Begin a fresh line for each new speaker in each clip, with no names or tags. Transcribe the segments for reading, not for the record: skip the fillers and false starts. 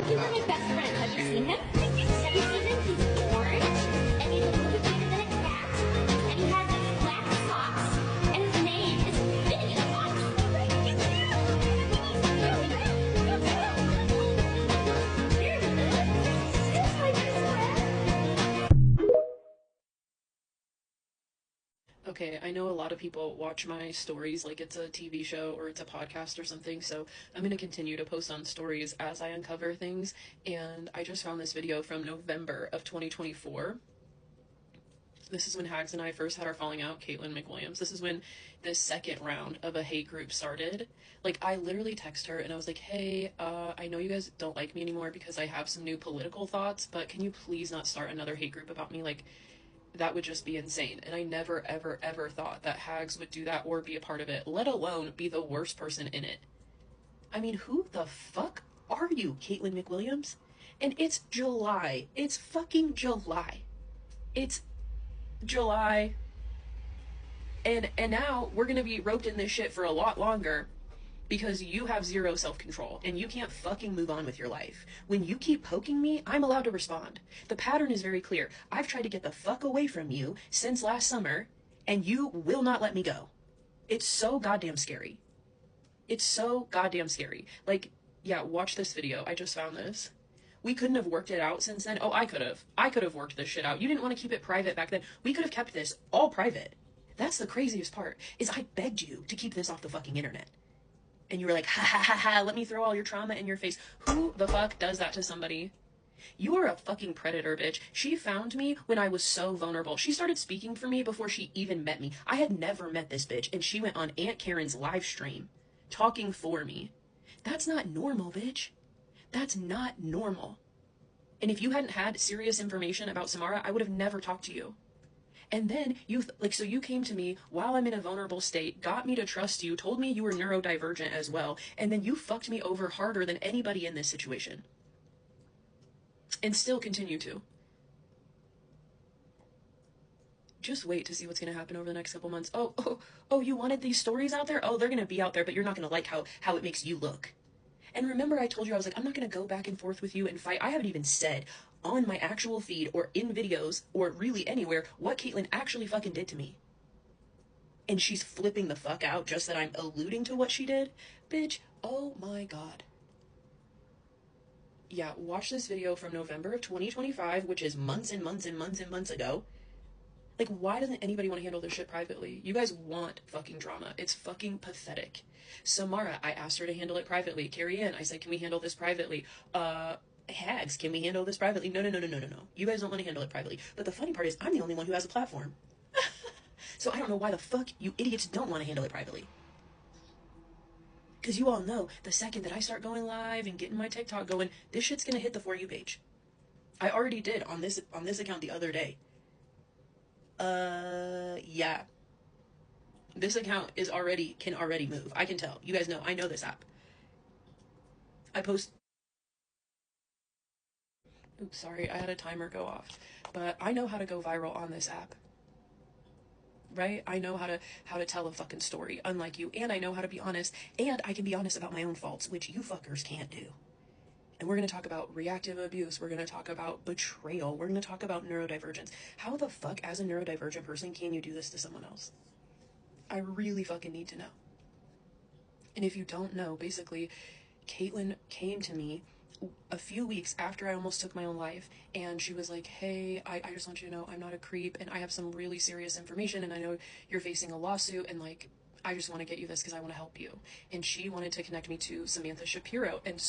He's like my best friend. Have you seen him? Have you seen him? He's orange, and he's a little bit bigger than a cat, and he has black socks, and his name is Vinny the Fox. He's my best friend.
Okay, I know a lot of people watch my stories like it's a TV show or it's a podcast or something, so I'm going to continue to post on stories as I uncover things, and I just found this video from November of 2024. This is when Hags and I first had our falling out, Caitlin McWilliams. This is when this second round of a hate group started. Like, I literally texted her and I was like, hey, I know you guys don't like me anymore because I have some new political thoughts, but can you please not start another hate group about me? Like, that would just be insane. And I never, ever, ever thought that Hags would do that or be a part of it, let alone be the worst person in it. I mean, who the fuck are you, Caitlin McWilliams? And it's July. It's fucking July. It's July. And now we're gonna be roped in this shit for a lot longer because you have zero self-control and you can't fucking move on with your life. When you keep poking me, I'm allowed to respond. The pattern is very clear. I've tried to get the fuck away from you since last summer, and you will not let me go. It's so goddamn scary. It's so goddamn scary. Like, yeah, watch this video. I just found this. We couldn't have worked it out since then. Oh, I could have. I could have worked this shit out. You didn't want to keep it private back then. We could have kept this all private. That's the craziest part, is I begged you to keep this off the fucking internet. And you were like, ha ha ha ha, let me throw all your trauma in your face. Who the fuck does that to somebody? You are a fucking predator, bitch. She found me when I was so vulnerable. She started speaking for me before she even met me. I had never met this bitch, and she went on Aunt Karen's live stream talking for me. That's not normal, bitch. That's not normal. And if you hadn't had serious information about Samara, I would have never talked to you. And then so you came to me while I'm in a vulnerable state, got me to trust you, told me you were neurodivergent as well, and then you fucked me over harder than anybody in this situation. And still continue to. Just wait to see what's going to happen over the next couple months. Oh, you wanted these stories out there? Oh, they're going to be out there, but you're not going to like how it makes you look. And remember I told you, I was like, I'm not going to go back and forth with you and fight. I haven't even said on my actual feed or in videos or really anywhere what Caitlin actually fucking did to me. And she's flipping the fuck out just that I'm alluding to what she did. Bitch, oh my god. Yeah, watch this video from November of 2025, which is months and months and months and months ago. Like, why doesn't anybody want to handle this shit privately? You guys want fucking drama. It's fucking pathetic. Samara, I asked her to handle it privately. Carrie Ann, I said, can we handle this privately? Hags, can we handle this privately? No. You guys don't want to handle it privately. But the funny part is, I'm the only one who has a platform. So I don't know why the fuck you idiots don't want to handle it privately. Because you all know, the second that I start going live and getting my TikTok going, this shit's gonna hit the For You page. I already did on this account the other day. Yeah. This account can already move. I can tell. You guys know, I know this app. I post... Oops, sorry, I had a timer go off. But I know how to go viral on this app. Right? I know how to tell a fucking story, unlike you, and I know how to be honest, and I can be honest about my own faults, which you fuckers can't do. And we're going to talk about reactive abuse. We're going to talk about betrayal. We're going to talk about neurodivergence. How the fuck, as a neurodivergent person, can you do this to someone else? I really fucking need to know. And if you don't know, basically, Caitlin came to me a few weeks after I almost took my own life, and she was like, hey, I just want you to know I'm not a creep, and I have some really serious information, and I know you're facing a lawsuit, and like, I just want to get you this because I want to help you. And she wanted to connect me to Samantha Shapiro, and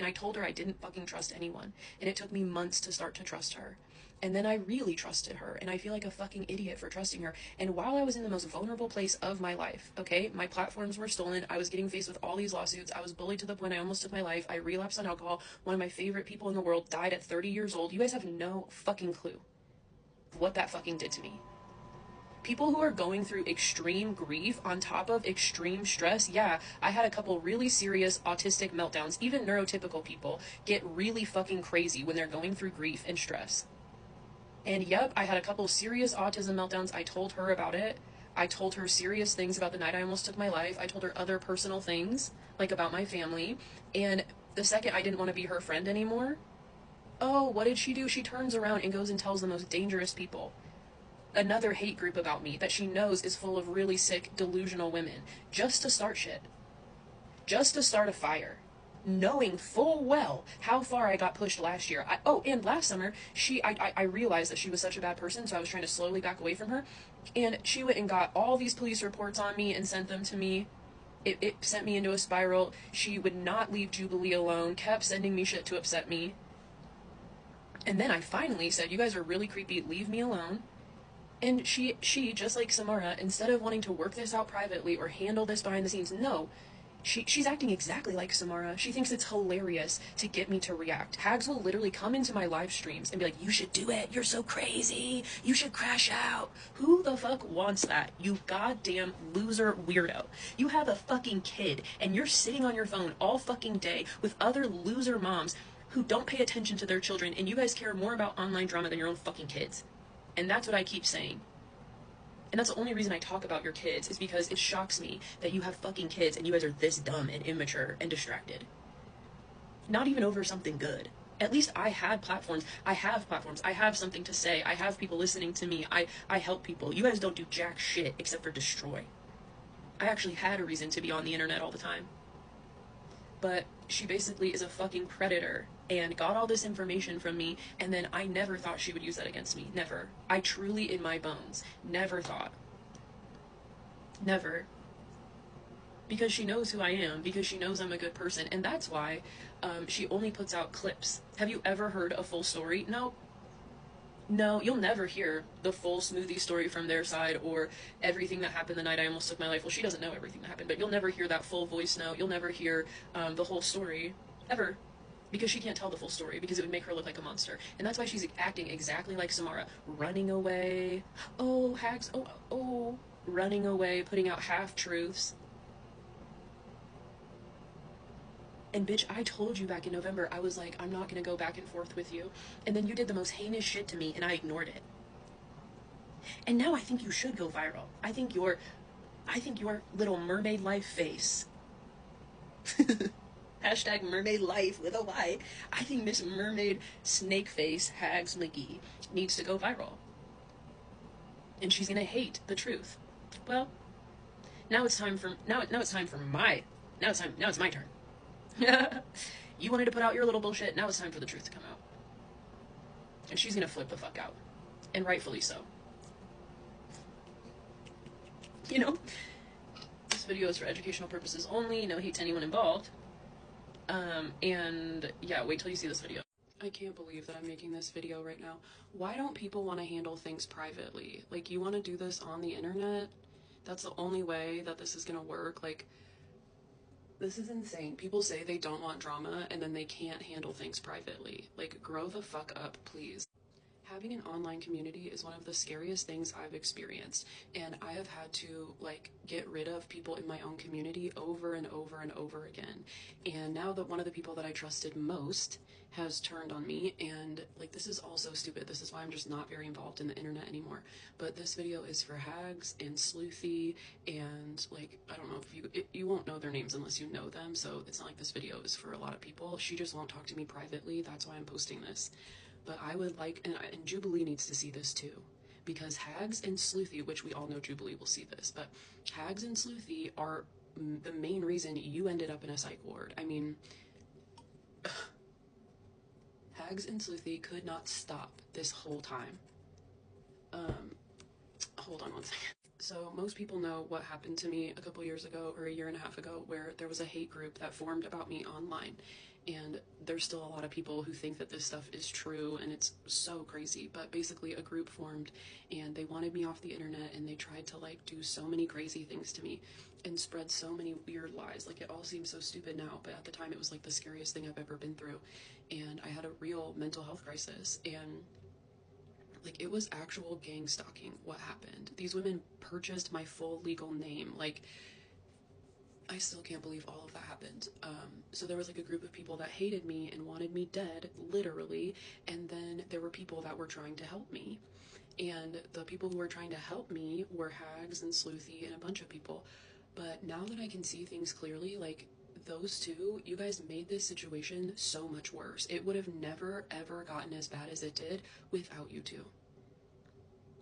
I told her I didn't fucking trust anyone, and it took me months to start to trust her. And then I really trusted her, and I feel like a fucking idiot for trusting her. And while I was in the most vulnerable place of my life, okay, my platforms were stolen, I was getting faced with all these lawsuits, I was bullied to the point I almost took my life, I relapsed on alcohol, one of my favorite people in the world died at 30 years old. You guys have no fucking clue what that fucking did to me. People who are going through extreme grief on top of extreme stress, yeah, I had a couple really serious autistic meltdowns. Even neurotypical people get really fucking crazy when they're going through grief and stress. And yep, I had a couple serious autism meltdowns. I told her about it. I told her serious things about the night I almost took my life. I told her other personal things, like about my family. And The second I didn't want to be her friend anymore, oh, what did she do? She turns around and goes and tells the most dangerous people, another hate group about me that she knows is full of really sick, delusional women, just to start shit. Just to start a fire. Knowing full well how far I got pushed last year. And last summer, I realized that she was such a bad person, so I was trying to slowly back away from her. And she went and got all these police reports on me and sent them to me. It sent me into a spiral. She would not leave Jubilee alone, kept sending me shit to upset me. And then I finally said, you guys are really creepy, leave me alone. And she, just like Samara, instead of wanting to work this out privately or handle this behind the scenes, no. She's acting exactly like Samara. She thinks it's hilarious to get me to react. Hags will literally come into my live streams and be like, you should do it. You're so crazy. You should crash out. Who the fuck wants that? You goddamn loser weirdo. You have a fucking kid and you're sitting on your phone all fucking day with other loser moms who don't pay attention to their children, and you guys care more about online drama than your own fucking kids. And that's what I keep saying. And that's the only reason I talk about your kids, is because it shocks me that you have fucking kids and you guys are this dumb and immature and distracted. Not even over something good. At least I had platforms. I have platforms. I have something to say. I have people listening to me. I help people. You guys don't do jack shit except for destroy. I actually had a reason to be on the internet all the time. But she basically is a fucking predator and got all this information from me, and then I never thought she would use that against me. Never. I truly, in my bones, never thought. Never. Because she knows who I am, because she knows I'm a good person, and that's why she only puts out clips. Have you ever heard a full story? No. No, you'll never hear the full Smoothie story from their side, or everything that happened the night I almost took my life. Well, she doesn't know everything that happened, but you'll never hear that full voice note. You'll never hear the whole story, ever. Because she can't tell the full story, because it would make her look like a monster. And that's why she's acting exactly like Samara. Running away. Oh, Hags. Oh. Running away, putting out half-truths. And bitch, I told you back in November, I was like, I'm not gonna go back and forth with you. And then you did the most heinous shit to me, and I ignored it. And now I think you should go viral. I think your little mermaid life face. Hashtag mermaid life with a Y. I think Miss Mermaid Snake Face Hags McGee needs to go viral. And she's gonna hate the truth. Well, now it's my turn. You wanted to put out your little bullshit, now it's time for the truth to come out. And she's gonna flip the fuck out. And rightfully so. You know? This video is for educational purposes only, no hate to anyone involved. And yeah, wait till you see this video. I can't believe that I'm making this video right now. Why don't people want to handle things privately? Like, you want to do this on the internet? That's the only way that this is gonna work. Like, this is insane. People say they don't want drama and then they can't handle things privately. Like, grow the fuck up, please. Having an online community is one of the scariest things I've experienced, and I have had to, like, get rid of people in my own community over and over and over again. And now that one of the people that I trusted most has turned on me, and, like, this is all so stupid. This is why I'm just not very involved in the internet anymore. But this video is for Hags and Sleuthy, and, like, I don't know if you won't know their names unless you know them, so it's not like this video is for a lot of people. She just won't talk to me privately. That's why I'm posting this. But I would like, and Jubilee needs to see this too, because Hags and Sleuthy, which we all know Jubilee will see this, but Hags and Sleuthy are the main reason you ended up in a psych ward. I mean, Hags and Sleuthy could not stop this whole time. Hold on one second. So most people know what happened to me a couple years ago, or a year and a half ago, where there was a hate group that formed about me online. And there's still a lot of people who think that this stuff is true, and it's so crazy. But basically a group formed, and they wanted me off the internet, and they tried to, like, do so many crazy things to me and spread so many weird lies. Like, it all seems so stupid now, but at the time it was like the scariest thing I've ever been through. And I had a real mental health crisis, and like, it was actual gang stalking what happened. These women purchased my full legal name. Like, I still can't believe all of that happened. So there was, like, a group of people that hated me and wanted me dead, literally, and then there were people that were trying to help me. And the people who were trying to help me were Hags and Sleuthy and a bunch of people. But now that I can see things clearly, like, those two, you guys made this situation so much worse. It would have never, ever gotten as bad as it did without you two.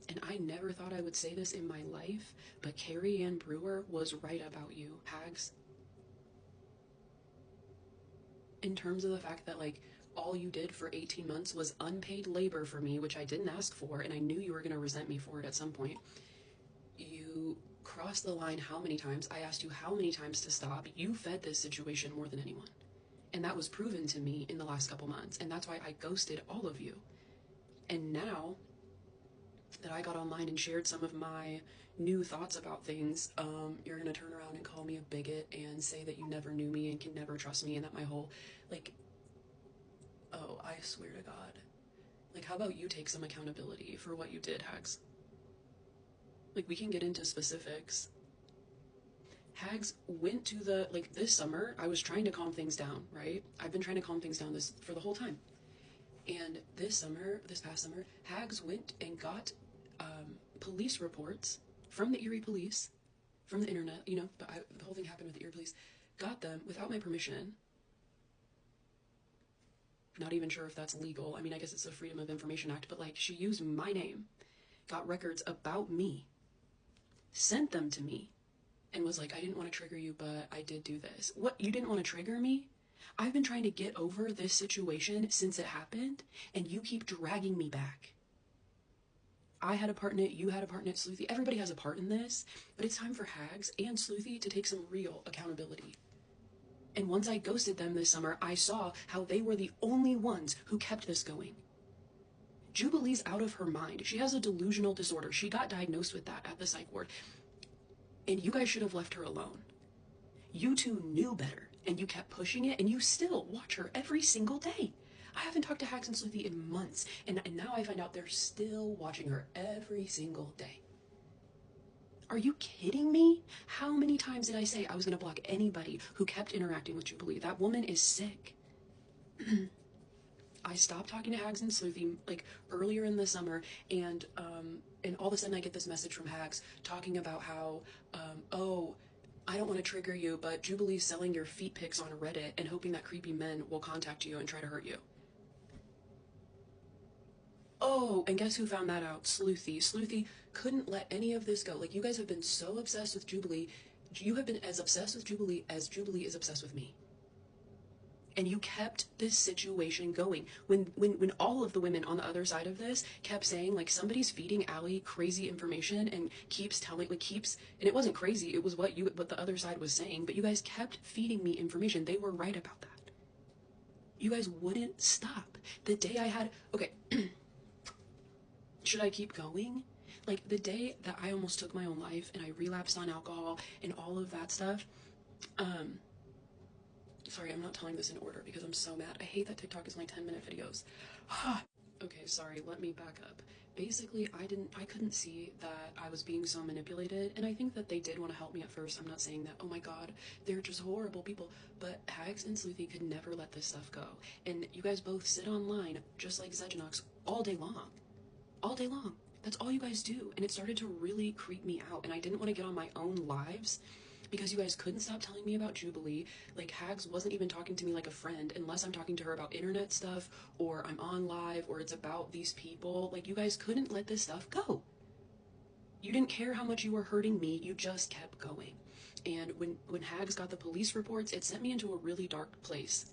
And I never thought I would say this in my life, but Carrie Ann Brewer was right about you, Hags. In terms of the fact that, like, all you did for 18 months was unpaid labor for me, which I didn't ask for, and I knew you were going to resent me for it at some point. You crossed the line how many times? I asked you how many times to stop. You fed this situation more than anyone. And that was proven to me in the last couple months, and that's why I ghosted all of you. And now that I got online and shared some of my new thoughts about things, you're gonna turn around and call me a bigot and say that you never knew me and can never trust me, and that my whole, like, oh, I swear to God. Like, how about you take some accountability for what you did, Hags? Like, we can get into specifics. Hags went to the, like, this summer, I was trying to calm things down, right? I've been trying to calm things down for the whole time. And this past summer, Hags went and got police reports from the Erie Police, from the internet, you know, but the whole thing happened with the Erie Police, got them without my permission. Not even sure if that's legal. I mean, I guess it's the Freedom of Information Act, but, like, she used my name, got records about me, sent them to me, and was like, I didn't want to trigger you, but I did do this. What, you didn't want to trigger me? I've been trying to get over this situation since it happened, and you keep dragging me back. I had a part in it, you had a part in it, Sleuthy. Everybody has a part in this, but it's time for Hags and Sleuthy to take some real accountability. And once I ghosted them this summer, I saw how they were the only ones who kept this going. Jubilee's out of her mind. She has a delusional disorder. She got diagnosed with that at the psych ward. And you guys should have left her alone. You two knew better, and you kept pushing it, and you still watch her every single day. I haven't talked to Hags and Sleuthy in months, and now I find out they're still watching her every single day. Are you kidding me? How many times did I say I was going to block anybody who kept interacting with Jubilee? That woman is sick. I stopped talking to Hags and Sleuthy, like, earlier in the summer, and all of a sudden I get this message from Hags talking about how, oh, I don't want to trigger you, but Jubilee's selling your feet pics on Reddit and hoping that creepy men will contact you and try to hurt you. Oh, and guess who found that out? Sleuthy. Sleuthy couldn't let any of this go. Like, you guys have been so obsessed with Jubilee. You have been as obsessed with Jubilee as Jubilee is obsessed with me. And you kept this situation going. When all of the women on the other side of this kept saying, like, somebody's feeding Allie crazy information and keeps telling, like, and it wasn't crazy, it was what the other side was saying, but you guys kept feeding me information. They were right about that. You guys wouldn't stop. The day I had, okay, should I keep going? Like, the day that I almost took my own life and I relapsed on alcohol and all of that stuff, sorry, I'm not telling this in order because I'm so mad. I hate that TikTok is my 10-minute videos. Okay, sorry, let me back up. Basically, I couldn't see that I was being so manipulated, and I think that they did want to help me at first. I'm not saying that, oh my god, they're just horrible people, but Hags and Sleuthy could never let this stuff go. And you guys both sit online, just like Zedgenox, all day long. All day long. That's all you guys do, and it started to really creep me out, and I didn't want to get on my own lives because you guys couldn't stop telling me about Jubilee. Like, Hags wasn't even talking to me like a friend unless I'm talking to her about internet stuff, or I'm on live, or it's about these people. Like, you guys couldn't let this stuff go. You didn't care how much you were hurting me, you just kept going. And when Hags got the police reports, it sent me into a really dark place.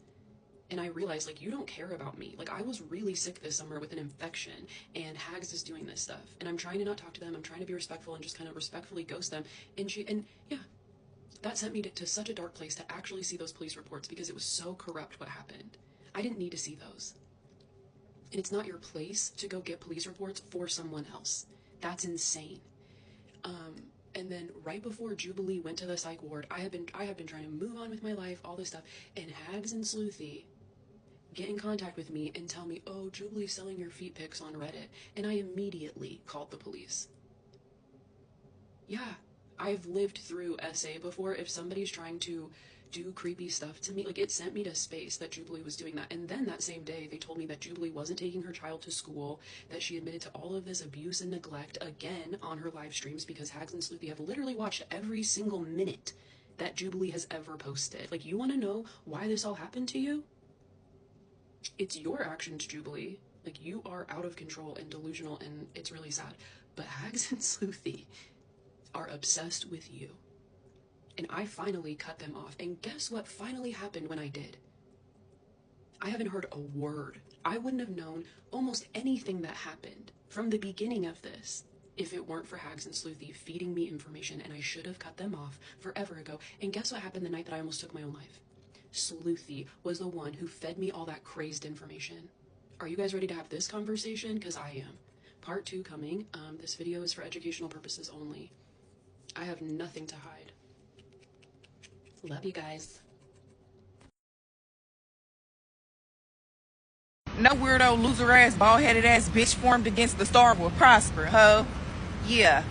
And I realized, like, you don't care about me. Like, I was really sick this summer with an infection, and Hags is doing this stuff. And I'm trying to not talk to them, I'm trying to be respectful and just kind of respectfully ghost them. And yeah. That sent me to such a dark place to actually see those police reports because it was so corrupt what happened. I didn't need to see those. And it's not your place to go get police reports for someone else. That's insane. And then right before Jubilee went to the psych ward, I have been trying to move on with my life, all this stuff, and Hags and Sleuthy get in contact with me and tell me, oh, Jubilee's selling your feet pics on Reddit. And I immediately called the police. Yeah. I've lived through SA before. If somebody's trying to do creepy stuff to me, like, it sent me to space that Jubilee was doing that. And then that same day, they told me that Jubilee wasn't taking her child to school, that she admitted to all of this abuse and neglect again on her live streams because Hags and Sleuthy have literally watched every single minute that Jubilee has ever posted. Like, you want to know why this all happened to you? It's your actions, Jubilee. Like, you are out of control and delusional, and it's really sad. But Hags and Sleuthy are obsessed with you. And I finally cut them off. And guess what finally happened when I did? I haven't heard a word. I wouldn't have known almost anything that happened from the beginning of this if it weren't for Hags and Sleuthy feeding me information, and I should have cut them off forever ago. And guess what happened the night that I almost took my own life? Sleuthy was the one who fed me all that crazed information. Are you guys ready to have this conversation? Because I am. Part 2 coming. This video is for educational purposes only. I have nothing to hide. Love you guys.
No weirdo, loser ass, bald headed ass bitch formed against the star will prosper, ho. Yeah.